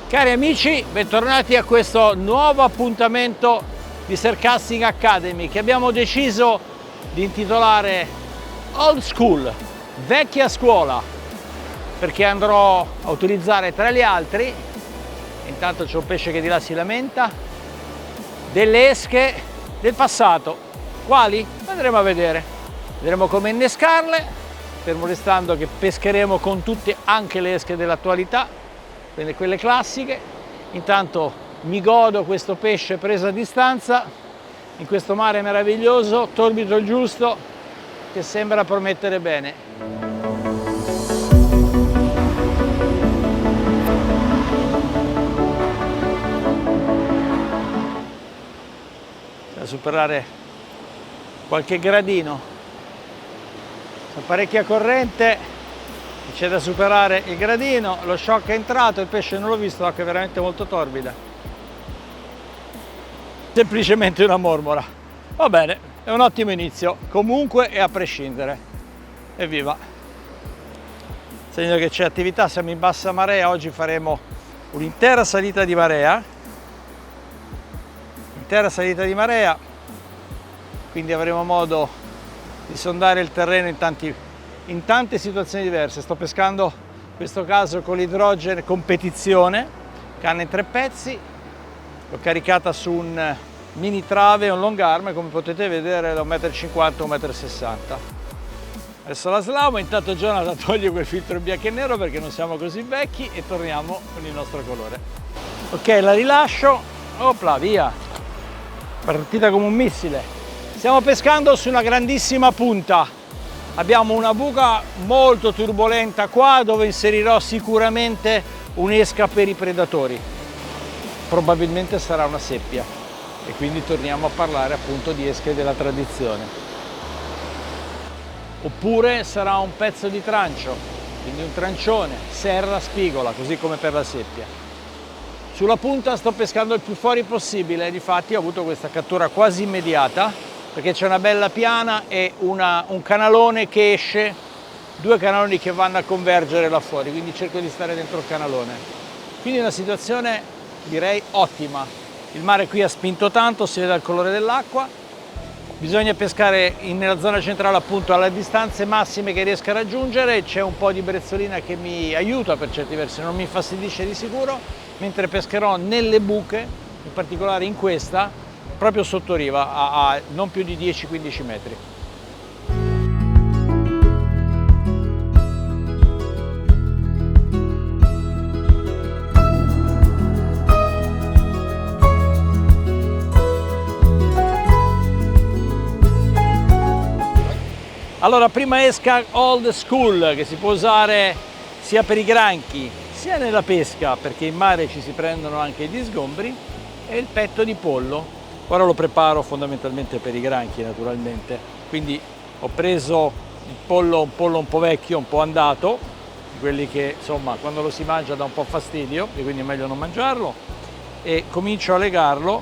Cari amici, bentornati a questo nuovo appuntamento di Surcasting Academy che abbiamo deciso di intitolare Old School, vecchia scuola, perché andrò a utilizzare tra gli altri, intanto c'è un pesce che di là si lamenta, delle esche del passato. Quali? Andremo a vedere. Vedremo come innescarle, fermo restando che pescheremo con tutte anche le esche dell'attualità, quelle classiche. Intanto mi godo questo pesce preso a distanza in questo mare meraviglioso, torbido il giusto, che sembra promettere bene. Da superare qualche gradino, c'è parecchia corrente. C'è da superare il gradino, lo shock è entrato, il pesce non l'ho visto, l'acqua è veramente molto torbida. Semplicemente una mormora. Va bene, è un ottimo inizio, comunque e a prescindere. Evviva! Segno che c'è attività, siamo in bassa marea, oggi faremo un'intera salita di marea. Quindi avremo modo di sondare il terreno in tante situazioni diverse. Sto pescando in questo caso con l'idrogeno competizione, canna in 3 pezzi, l'ho caricata su un mini trave, un long arm, come potete vedere da 1,50 m a 1,60 m. Adesso la slamo, intanto Jonathan toglie quel filtro in bianco e nero perché non siamo così vecchi e torniamo con il nostro colore. Ok, la rilascio, opla, via, partita come un missile. Stiamo pescando su una grandissima punta. Abbiamo una buca molto turbolenta qua dove inserirò sicuramente un'esca per i predatori. Probabilmente sarà una seppia e quindi torniamo a parlare appunto di esche della tradizione. Oppure sarà un pezzo di trancio, quindi un trancione, serra, spigola, così come per la seppia. Sulla punta sto pescando il più fuori possibile, difatti ho avuto questa cattura quasi immediata, perché c'è una bella piana e un canalone che esce, 2 canaloni che vanno a convergere là fuori, quindi cerco di stare dentro il canalone. Quindi una situazione direi ottima. Il mare qui ha spinto tanto, si vede dal colore dell'acqua. Bisogna pescare nella zona centrale appunto alle distanze massime che riesco a raggiungere. C'è un po' di brezzolina che mi aiuta per certi versi, non mi infastidisce di sicuro, mentre pescherò nelle buche, in particolare in questa, proprio sotto riva, a non più di 10-15 metri. Allora, prima esca old school che si può usare sia per i granchi sia nella pesca, perché in mare ci si prendono anche gli sgombri, e il petto di pollo. Ora lo preparo fondamentalmente per i granchi, naturalmente, quindi ho preso un pollo un po' vecchio, un po' andato, quelli che insomma quando lo si mangia dà un po' fastidio e quindi è meglio non mangiarlo, e comincio a legarlo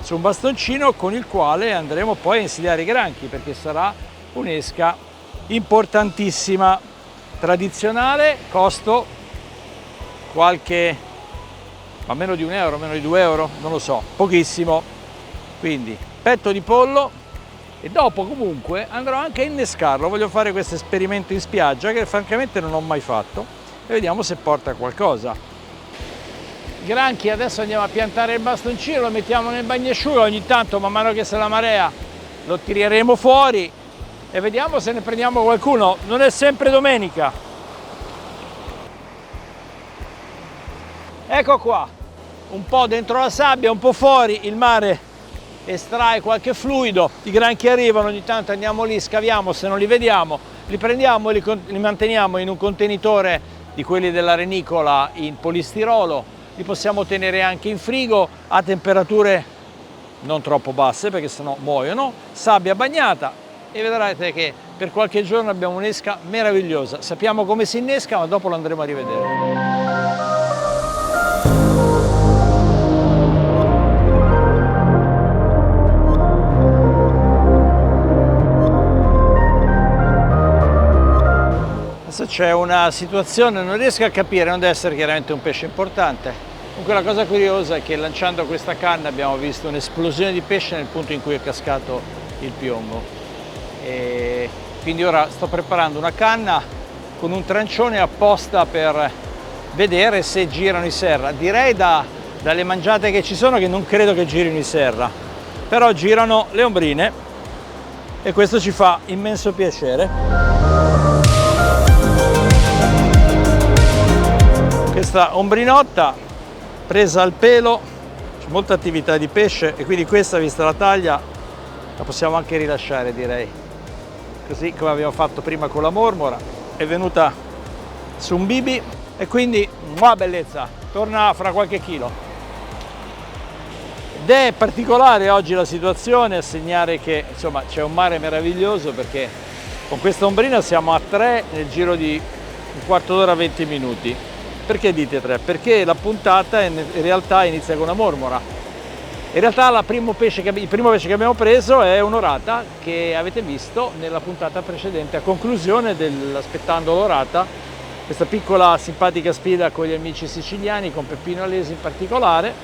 su un bastoncino con il quale andremo poi a insidiare i granchi, perché sarà un'esca importantissima, tradizionale, costo qualche, ma meno di €1, meno di €2, non lo so, pochissimo. Quindi petto di pollo, e dopo comunque andrò anche a innescarlo. Voglio fare questo esperimento in spiaggia che francamente non ho mai fatto e vediamo se porta a qualcosa. I granchi adesso andiamo a piantare il bastoncino, lo mettiamo nel bagnasciuga, ogni tanto man mano che se la marea lo tireremo fuori e vediamo se ne prendiamo qualcuno. Non è sempre domenica. Ecco qua, un po' dentro la sabbia, un po' fuori, il mare estrae qualche fluido, i granchi arrivano, ogni tanto andiamo lì, scaviamo, se non li vediamo, li prendiamo e li manteniamo in un contenitore di quelli della renicola in polistirolo. Li possiamo tenere anche in frigo a temperature non troppo basse perché sennò muoiono, sabbia bagnata, e vedrete che per qualche giorno abbiamo un'esca meravigliosa. Sappiamo come si innesca, ma dopo lo andremo a rivedere. Adesso c'è una situazione, non riesco a capire, non deve essere chiaramente un pesce importante, Comunque la cosa curiosa è che lanciando questa canna abbiamo visto un'esplosione di pesce nel punto in cui è cascato il piombo. E quindi ora sto preparando una canna con un trancione apposta per vedere se girano i serra. Direi dalle mangiate che ci sono che non credo che girino i serra, però girano le ombrine e questo ci fa immenso piacere. Questa ombrinotta presa al pelo, c'è molta attività di pesce e quindi questa, vista la taglia, la possiamo anche rilasciare, direi. Così come abbiamo fatto prima con la mormora, è venuta su un bibi e quindi, bellezza, torna fra qualche chilo. Ed è particolare oggi la situazione a segnare che insomma c'è un mare meraviglioso, perché con questa ombrina siamo a 3 nel giro di un quarto d'ora, 20 minuti. Perché dite 3? Perché la puntata in realtà inizia con una mormora. In realtà il primo pesce che abbiamo preso è un'orata che avete visto nella puntata precedente, a conclusione dell'Aspettando l'orata, questa piccola simpatica sfida con gli amici siciliani, con Peppino Alesi in particolare.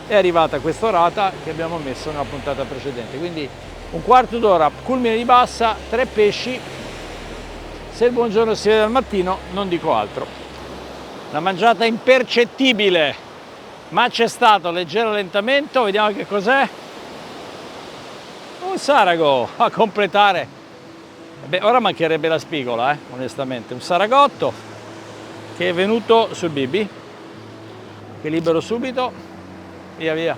È arrivata questa orata che abbiamo messo nella puntata precedente, quindi un quarto d'ora, culmine di bassa, 3 pesci. Se il buongiorno si vede al mattino non dico altro. Una mangiata impercettibile, ma c'è stato leggero allentamento. Vediamo che cos'è. Un sarago a completare. Beh, ora mancherebbe la spigola, onestamente. Un saragotto che è venuto sul bibi, che libero subito, via via.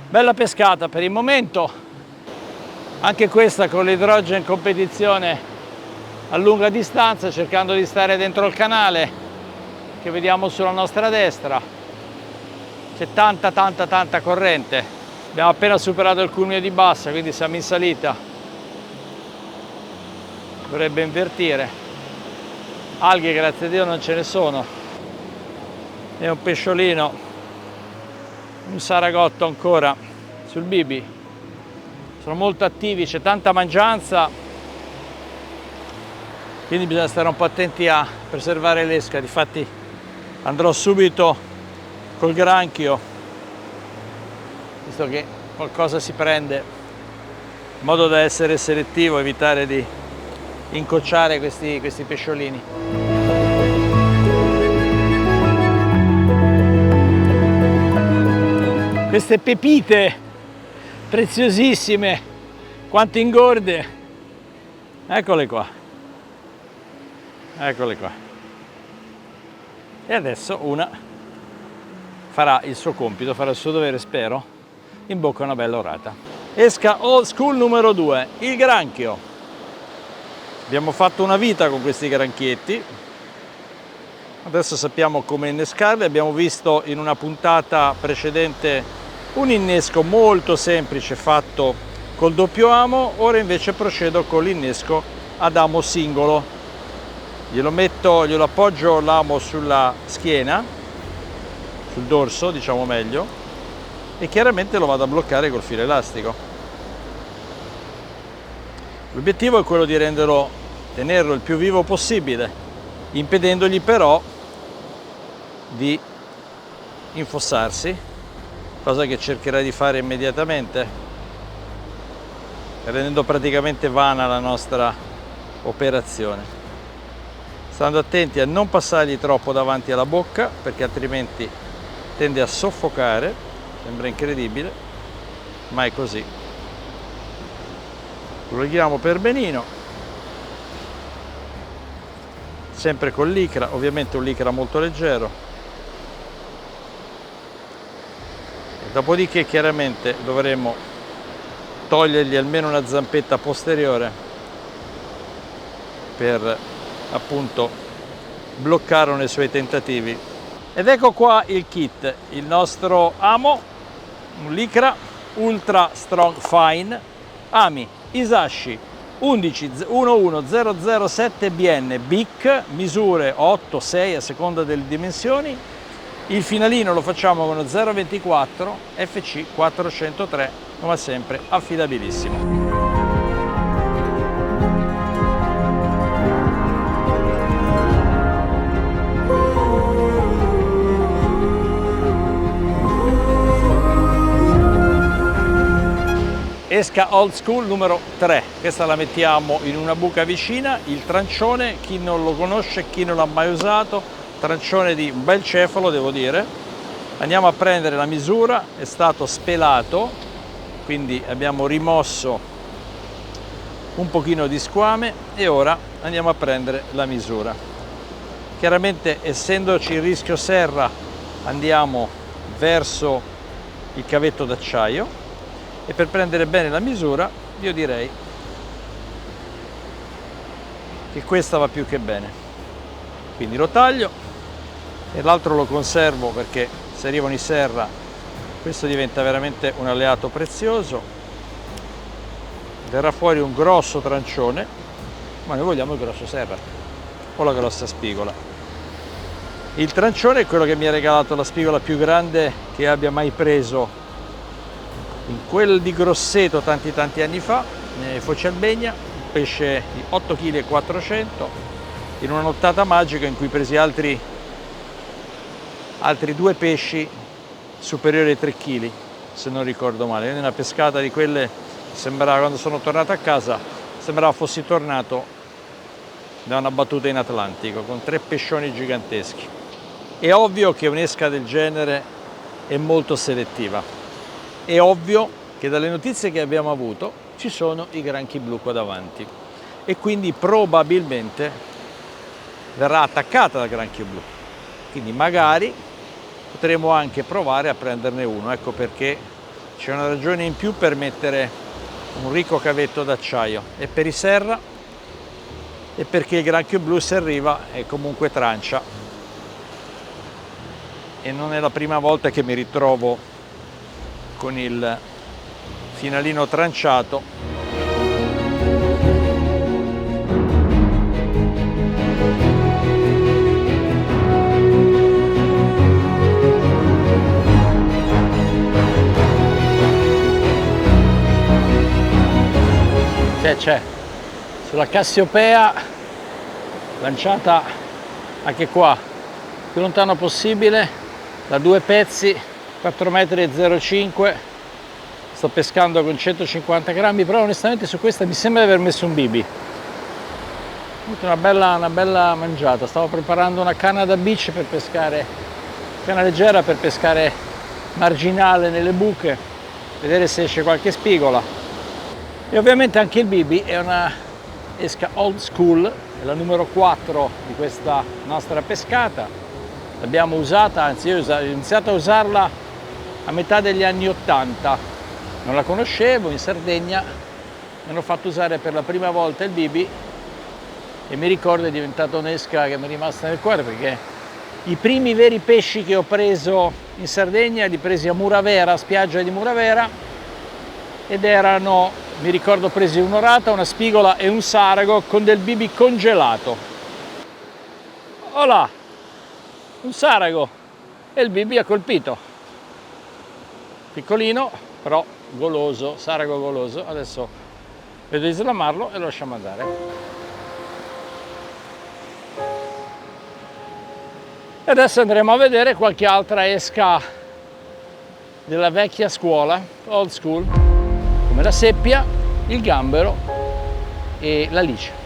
Bella pescata per il momento. Anche questa con l'idrogeno in competizione a lunga distanza, cercando di stare dentro il canale che vediamo sulla nostra destra. C'è tanta corrente. Abbiamo appena superato il culmine di bassa, quindi siamo in salita. Dovrebbe invertire. Alghe, grazie a Dio, non ce ne sono. E un pesciolino, un saragotto ancora sul bibi. Sono molto attivi, c'è tanta mangianza, quindi bisogna stare un po' attenti a preservare l'esca. Difatti andrò subito col granchio, visto che qualcosa si prende, in modo da essere selettivo, evitare di incocciare questi pesciolini. Queste pepite preziosissime, quanto ingorde, eccole qua, e adesso una farà il suo compito, farà il suo dovere, spero, in bocca una bella orata. Esca old school numero 2, il granchio. Abbiamo fatto una vita con questi granchietti, adesso sappiamo come innescarli. Abbiamo visto in una puntata precedente un innesco molto semplice fatto col doppio amo, ora invece procedo con l'innesco ad amo singolo. Glielo appoggio l'amo sulla schiena, sul dorso diciamo meglio, e chiaramente lo vado a bloccare col filo elastico. L'obiettivo è quello di tenerlo il più vivo possibile, impedendogli però di infossarsi, cosa che cercherà di fare immediatamente, rendendo praticamente vana la nostra operazione. Stando attenti a non passargli troppo davanti alla bocca, perché altrimenti tende a soffocare. Sembra incredibile, ma è così. Lo leghiamo per benino, sempre con l'icra, ovviamente un licra molto leggero. Dopodiché chiaramente dovremo togliergli almeno una zampetta posteriore per appunto bloccarlo nei suoi tentativi. Ed ecco qua il kit, il nostro amo, un licra ultra strong fine, ami Isashi 11007 BN BIC, misure 8-6 a seconda delle dimensioni. Il finalino lo facciamo con uno 0,24 FC 403, come sempre affidabilissimo. Esca old school numero 3, questa la mettiamo in una buca vicina, il trancione, chi non lo conosce, chi non l'ha mai usato, trancione di un bel cefalo devo dire. Andiamo a prendere la misura, è stato spelato, quindi abbiamo rimosso un pochino di squame e ora andiamo a prendere la misura. Chiaramente essendoci il rischio serra andiamo verso il cavetto d'acciaio. E per prendere bene la misura io direi che questa va più che bene, quindi lo taglio e l'altro lo conservo perché se arrivano i serra questo diventa veramente un alleato prezioso. Verrà fuori un grosso trancione, ma noi vogliamo il grosso serra o la grossa spigola. Il trancione è quello che mi ha regalato la spigola più grande che abbia mai preso in quel di Grosseto tanti anni fa, Foce Albegna, un pesce di 8,4 kg, in una nottata magica in cui presi altri 2 pesci superiori ai 3 kg, se non ricordo male. In una pescata di quelle, sembrava, quando sono tornato a casa, sembrava fossi tornato da una battuta in Atlantico, con 3 pescioni giganteschi. È ovvio che un'esca del genere è molto selettiva. È ovvio che dalle notizie che abbiamo avuto ci sono i granchi blu qua davanti e quindi probabilmente verrà attaccata dal granchio blu, quindi magari potremo anche provare a prenderne uno. Ecco perché c'è una ragione in più per mettere un ricco cavetto d'acciaio, e per i serra e perché il granchio blu se arriva è comunque trancia e non è la prima volta che mi ritrovo con il finalino tranciato. C'è sulla Cassiopea, lanciata anche qua più lontano possibile, da 2 pezzi, 4,05 m, sto pescando con 150 grammi, però onestamente su questa mi sembra di aver messo un bibi. Una bella mangiata. Stavo preparando una canna da beach per pescare, canna leggera per pescare marginale nelle buche, vedere se esce qualche spigola. E ovviamente anche il bibi è una esca old school, è la numero 4 di questa nostra pescata. L'abbiamo usata, anzi io ho iniziato a usarla a metà degli anni 80, non la conoscevo, in Sardegna mi hanno fatto usare per la prima volta il bibi e mi ricordo è diventata un'esca che mi è rimasta nel cuore, perché i primi veri pesci che ho preso in Sardegna li presi a Muravera, spiaggia di Muravera, ed erano, mi ricordo, presi un'orata, una spigola e un sarago con del bibi congelato. Olà, un sarago, e il bibi ha colpito. Piccolino, però goloso, sarago goloso. Adesso vedo di slamarlo e lo lasciamo andare. E adesso andremo a vedere qualche altra esca della vecchia scuola, old school, come la seppia, il gambero e la lice.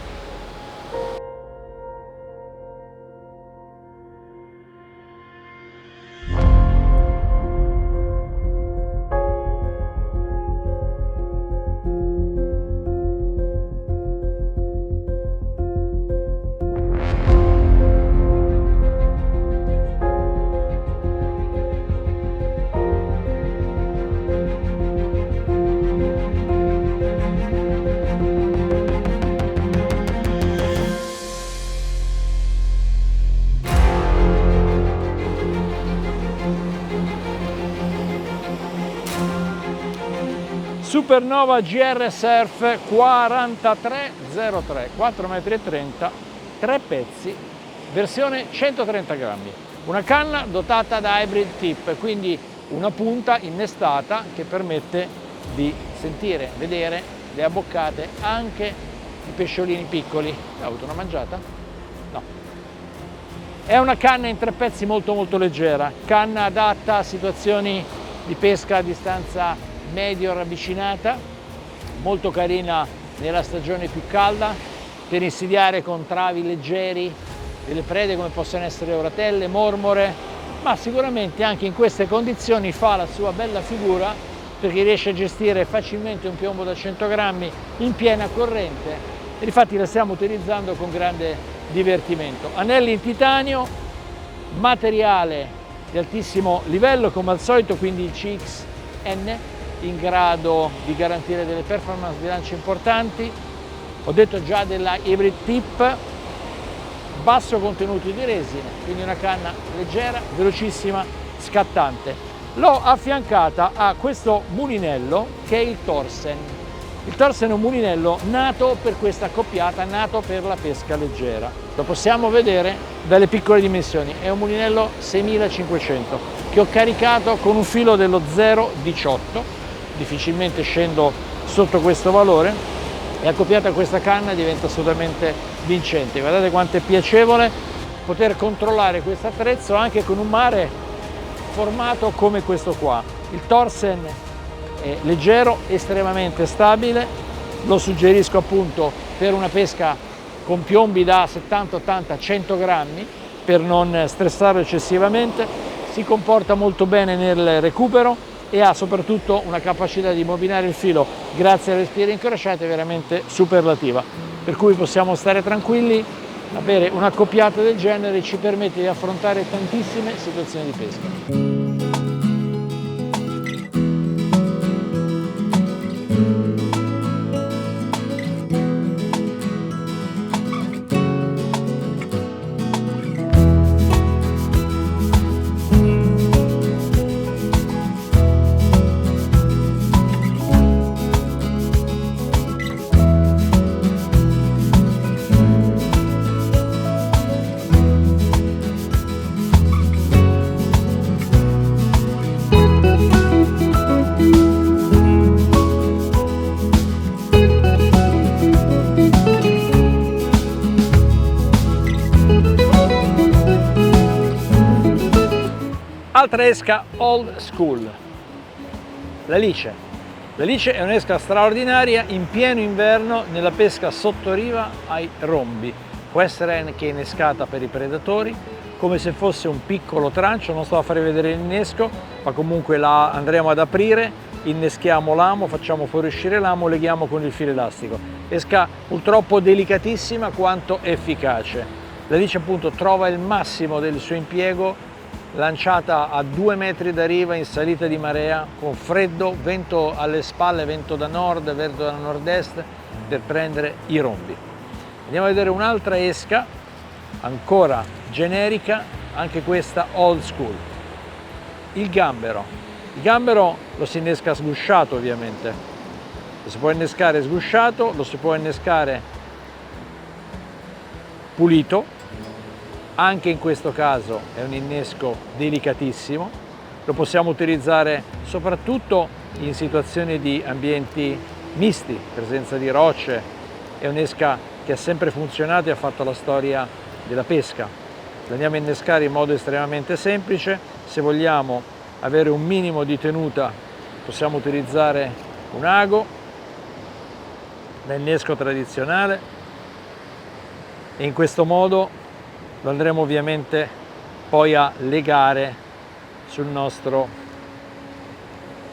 Supernova GR Surf 4303, 4,30 m, 3 pezzi, versione 130 grammi. Una canna dotata da hybrid tip, quindi una punta innestata che permette di sentire, vedere le abboccate anche i pesciolini piccoli. Hai avuto una mangiata? No. È una canna in 3 pezzi molto leggera, canna adatta a situazioni di pesca a distanza medio ravvicinata, molto carina nella stagione più calda per insidiare con travi leggeri delle prede come possono essere orotelle, mormore, ma sicuramente anche in queste condizioni fa la sua bella figura perché riesce a gestire facilmente un piombo da 100 grammi in piena corrente e infatti la stiamo utilizzando con grande divertimento. Anelli in titanio, materiale di altissimo livello come al solito, quindi il CXN, in grado di garantire delle performance di lancio importanti. Ho detto già della Hybrid Tip, basso contenuto di resina, quindi una canna leggera, velocissima, scattante. L'ho affiancata a questo mulinello che è il Thorsen. Il Thorsen è un mulinello nato per questa accoppiata, nato per la pesca leggera. Lo possiamo vedere dalle piccole dimensioni, è un mulinello 6500 che ho caricato con un filo dello 0,18, difficilmente scendo sotto questo valore, e accoppiata a questa canna diventa assolutamente vincente. Guardate quanto è piacevole poter controllare questo attrezzo anche con un mare formato come questo qua. Il Thorsen è leggero, estremamente stabile, lo suggerisco appunto per una pesca con piombi da 70, 80, 100 grammi per non stressarlo eccessivamente. Si comporta molto bene nel recupero e ha soprattutto una capacità di mobilare il filo grazie alle spire incrociate veramente superlativa, per cui possiamo stare tranquilli. Avere un'accoppiata del genere ci permette di affrontare tantissime situazioni di pesca. Altra esca old school, la Lice. La Lice è un'esca straordinaria in pieno inverno nella pesca sottoriva ai rombi. Può essere anche innescata per i predatori, come se fosse un piccolo trancio. Non sto a fare vedere l'innesco, ma comunque la andremo ad aprire, inneschiamo l'amo, facciamo fuoriuscire l'amo, leghiamo con il filo elastico. Esca purtroppo delicatissima quanto efficace. La Lice appunto trova il massimo del suo impiego lanciata a 2 metri da riva in salita di marea, con freddo, vento alle spalle, vento da nord, vento da nord-est, per prendere i rombi. Andiamo a vedere un'altra esca, ancora generica, anche questa old school. Il gambero. Il gambero lo si innesca sgusciato ovviamente, lo si può innescare sgusciato, lo si può innescare pulito. Anche in questo caso è un innesco delicatissimo, lo possiamo utilizzare soprattutto in situazioni di ambienti misti, presenza di rocce. È un'esca che ha sempre funzionato e ha fatto la storia della pesca. Lo andiamo a innescare in modo estremamente semplice. Se vogliamo avere un minimo di tenuta possiamo utilizzare un ago da innesco tradizionale e in questo modo lo andremo ovviamente poi a legare sul nostro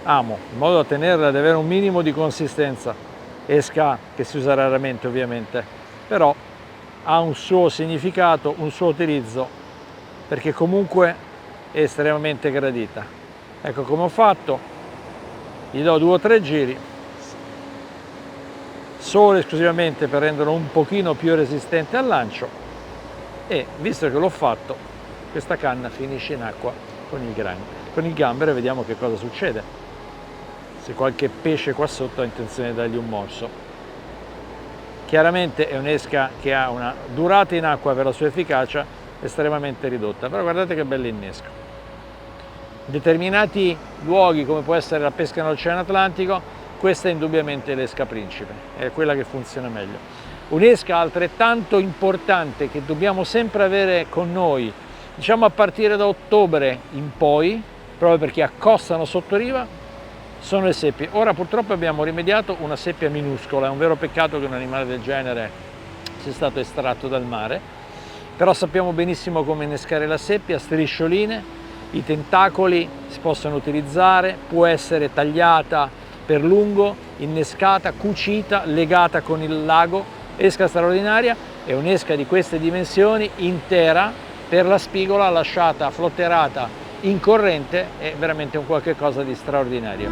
amo, in modo da tenerla ad avere un minimo di consistenza. Esca che si usa raramente ovviamente, però ha un suo significato, un suo utilizzo, perché comunque è estremamente gradita. Ecco come ho fatto, gli do 2 o 3 giri, solo esclusivamente per renderlo un pochino più resistente al lancio. E visto che l'ho fatto, questa canna finisce in acqua con il gambero e vediamo che cosa succede. Se qualche pesce qua sotto ha intenzione di dargli un morso. Chiaramente è un'esca che ha una durata in acqua per la sua efficacia estremamente ridotta, però guardate che bell'innesco. In determinati luoghi, come può essere la pesca nell'Oceano Atlantico, questa è indubbiamente l'esca principe, è quella che funziona meglio. Un'esca altrettanto importante che dobbiamo sempre avere con noi, diciamo a partire da ottobre in poi, proprio perché accostano sotto riva, sono le seppie. Ora purtroppo abbiamo rimediato una seppia minuscola, è un vero peccato che un animale del genere sia stato estratto dal mare, però sappiamo benissimo come innescare la seppia, striscioline, i tentacoli si possono utilizzare, può essere tagliata per lungo, innescata, cucita, legata con il lago, esca straordinaria, e un'esca di queste dimensioni intera per la spigola lasciata flotterata in corrente è veramente un qualche cosa di straordinario.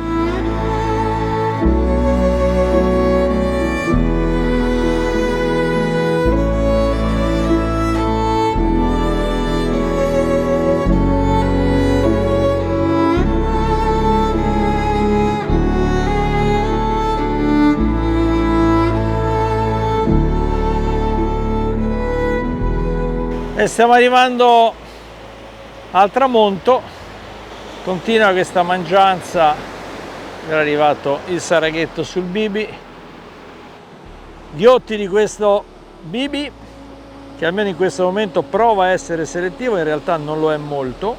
E stiamo arrivando al tramonto, continua questa mangianza, era arrivato il saraghetto sul bibi, ghiotti di questo bibi che almeno in questo momento prova a essere selettivo, in realtà non lo è molto,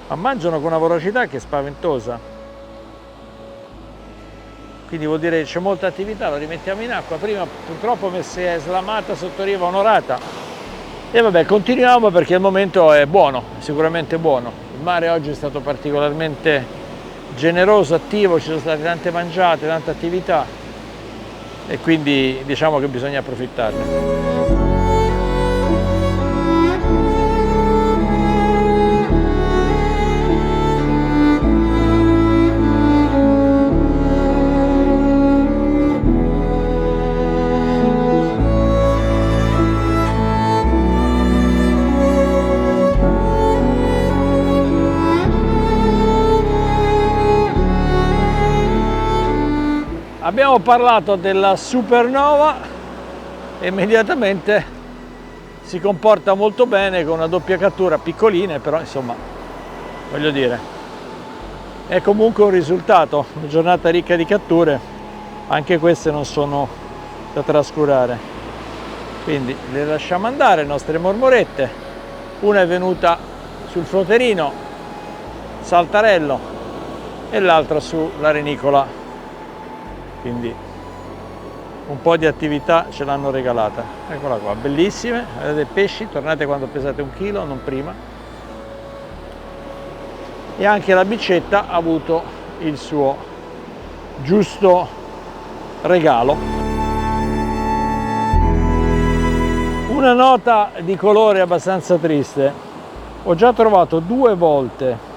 ma mangiano con una voracità che è spaventosa, quindi vuol dire che c'è molta attività. Lo rimettiamo in acqua, prima purtroppo si è slamata sotto riva onorata. E vabbè, continuiamo perché il momento è buono, sicuramente buono. Il mare oggi è stato particolarmente generoso, attivo, ci sono state tante mangiate, tanta attività e quindi diciamo che bisogna approfittarne. Abbiamo parlato della supernova e immediatamente si comporta molto bene con una doppia cattura, piccoline, però insomma, voglio dire, è comunque un risultato, una giornata ricca di catture, anche queste non sono da trascurare. Quindi le lasciamo andare, le nostre mormorette, una è venuta sul frotterino, saltarello, e l'altra sulla renicola. Quindi un po' di attività ce l'hanno regalata. Eccola qua, bellissime, vedete pesci, tornate quando pesate 1 chilo, non prima. E anche la bicetta ha avuto il suo giusto regalo. Una nota di colore abbastanza triste: ho già trovato 2 volte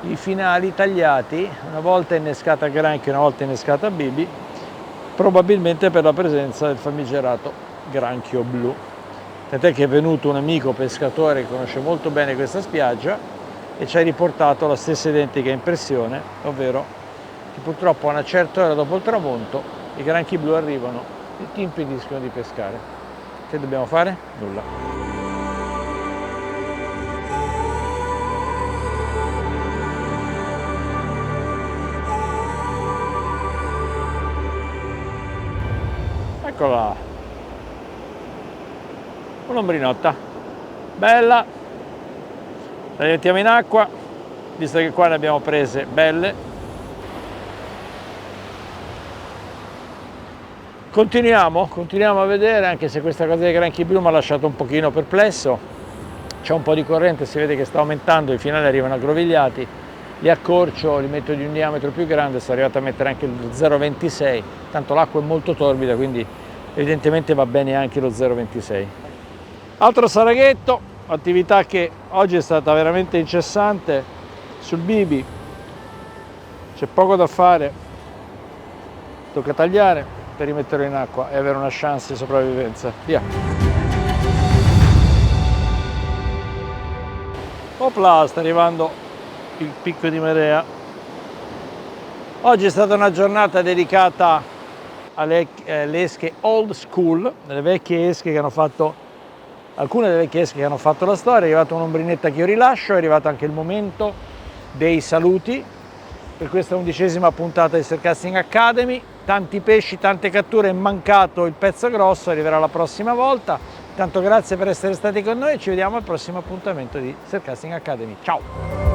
i finali tagliati, una volta innescata a granchio e una volta innescata a bibi, probabilmente per la presenza del famigerato granchio blu. Tant'è che è venuto un amico pescatore che conosce molto bene questa spiaggia e ci ha riportato la stessa identica impressione, ovvero che purtroppo a una certa ora dopo il tramonto i granchi blu arrivano e ti impediscono di pescare. Che dobbiamo fare? Nulla. Eccola, un'ombrinotta bella, la mettiamo in acqua, visto che qua ne abbiamo prese belle. Continuiamo a vedere, anche se questa cosa dei granchi blu mi ha lasciato un pochino perplesso. C'è un po' di corrente, si vede che sta aumentando, i finali arrivano aggrovigliati, li accorcio, li metto di un diametro più grande, sono arrivato a mettere anche il 0,26, tanto l'acqua è molto torbida, quindi evidentemente va bene anche lo 0,26. Altro saraghetto, attività che oggi è stata veramente incessante sul bibi, c'è poco da fare, tocca tagliare per rimetterlo in acqua e avere una chance di sopravvivenza. Via! Opla, sta arrivando il picco di marea. Oggi è stata una giornata dedicata alle esche old school, delle vecchie esche che hanno fatto, alcune delle vecchie esche che hanno fatto la storia. È arrivata un'ombrinetta che io rilascio, è arrivato anche il momento dei saluti per questa 11ª puntata di Surcasting Academy. Tanti pesci, tante catture, è mancato il pezzo grosso, arriverà la prossima volta. Tanto grazie per essere stati con noi e ci vediamo al prossimo appuntamento di Surcasting Academy. Ciao!